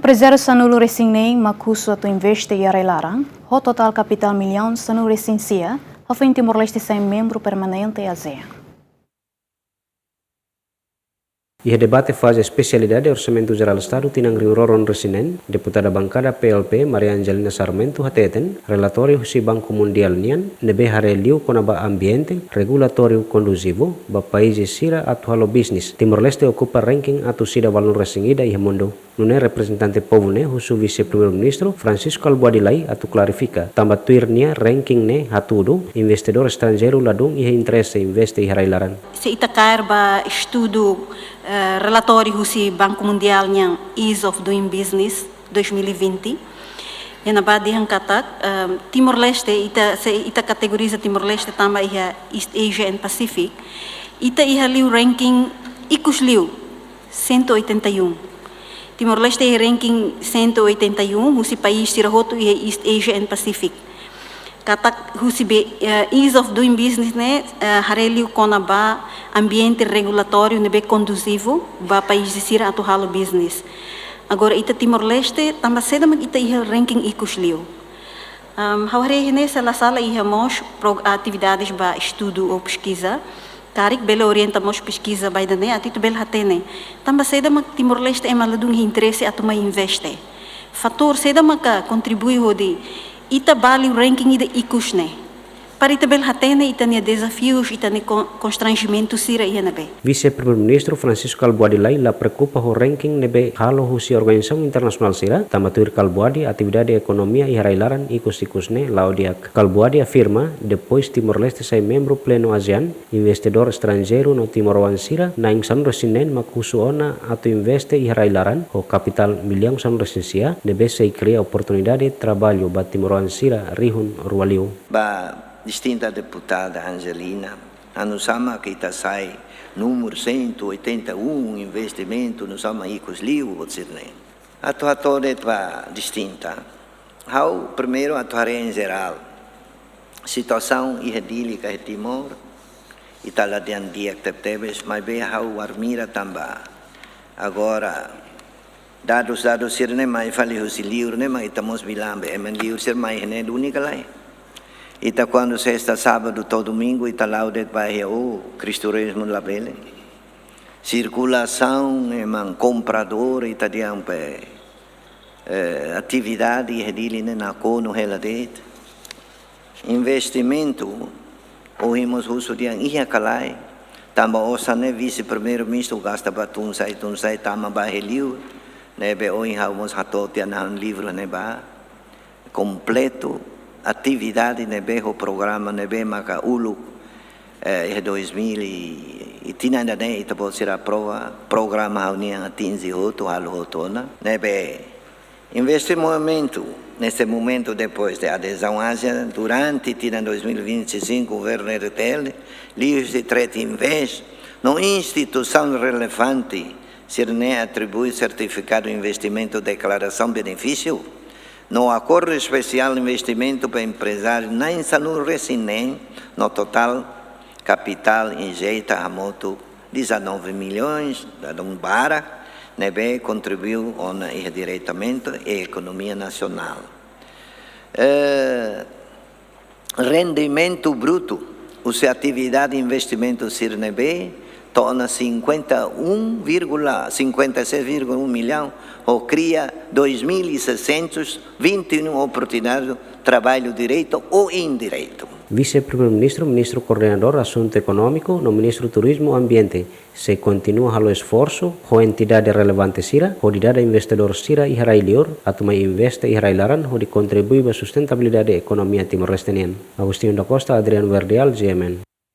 Emprezariu sanulu resingnei husu atau Investe e laran, o total Kapital milliaun sanulu resinsia, hafoin Timor-Leste sem membru permanenete ASEAN. E debate faz a especialidade do Orçamento Geral do Estado tinang riuroron resinen, deputada bancada PLP Maria Angelina Sarmento hateten, relatório husi Banco Mundial nian, nebe hareliu konaba ambiente, regulatório conduzivo, ba países sira atual business. Timor-Leste ocupa ranking atu sida valor resingida e mundo. Nune representante povo ne husu vice-primeiro-ministro Francisco Albuadilai atu clarifica, tamba tuirnia ranking ne hatudo, investidor estrangeiro ladung e interesse investe e laran. Se itacar ba estudo relatório do Banco Mundial yang Ease of Doing Business 2020 yang abad yang kata Timor-Leste ita categoriza Timor-Leste também East Asia and Pacific ita liu ranking ikus liu 181 Timor-Leste ranking 181 o país tirahoto East Asia and Pacific kata ease of doing business ne hareliu kona ba ambiente regulatório nebe conduzivo ba país sira atu halo business agora ita Timor-Leste tamba seda mag ita ranking ikus liu haware ne sala iha mos atividades ba estudo ou pesquisa tarik bela orientamos pesquisa ba idane atitu bel hatene tamba seda mag Timor-Leste é maladung interesse atu mai investe fator seda mag contribui hodi ita bali ranking ida ikusne. Para ita bel hatene ita nia desafios ita ne constrangimento sira ia nabe. Vice-Primeiro-Ministro Francisco Albuadilai la preocupa ho ranking nebe halo husi organização internasional sira, tamatuir Kalbuadi atividade ekonomia e laran ikus-ikusne laudiak. Kalbuadi afirma, depois Timor-Leste sai membro pleno ASEAN, investidor estrangeiro no Timor-Wan sira, na ingsan resinen makusu ona atu investe e laran, o Kapital milliaun san resensia, nebe sai cria oportunidade de trabalho ba Timor-Wan sira rihun rualiu. Distinta deputada Angelina, anusama que ita sai número 181 investimento no sama icos liu otsirne. Atuatore va distinta. How primeiro atuare em geral. Situação idílica em Timor, itala dian diak tebes, mas be how armira tamba. Agora dados sirne mai fali husi liur ne mai estamos bilambe, men liur sir mai ne única lai. Ita quando sexta, sábado, todo domingo, ita laudet vai o cristianismo la bele. Circulação, man comprador, ita diampe atividade hedilina na cono heladet. Investimento, ouvimos uso diang ia kalai. Tamba osane vice-primeiro-ministro gasta batun sai tama baheliu. Nebe oi havos hatotian han livro neba completo. Atividade nebe o programa nebe maka ulu 2000 e tinha ainda nem ita pode ser a prova programa união atinge outro halotona nebe investimento neste momento depois da adesão ASEAN durante tinha 2025 o governo RTL livros de trade invest no instituição relevante se ne atribui certificado de investimento declaração benefício. No acordo especial de investimento para empresários na insanu resinem, no total capital injeita a moto 19 milhões da bara, nebe contribuiu diretamente à economia nacional. Rendimento bruto, a atividade de investimento sirnebe torna 56,1 milhão ou cria 2.621 oportunidades de trabalho direito ou indireito. Vice-Primeiro-Ministro, Ministro Coordenador Assunto Econômico, no Ministro Turismo Ambiente, se continua o esforço, a entidade relevante sira, a entidade investidor sira e lior, atumai investe e laran, onde contribui para a sustentabilidade da economia timor-lesteniana. Agostinho da Costa, Adriano Verdial, GMN.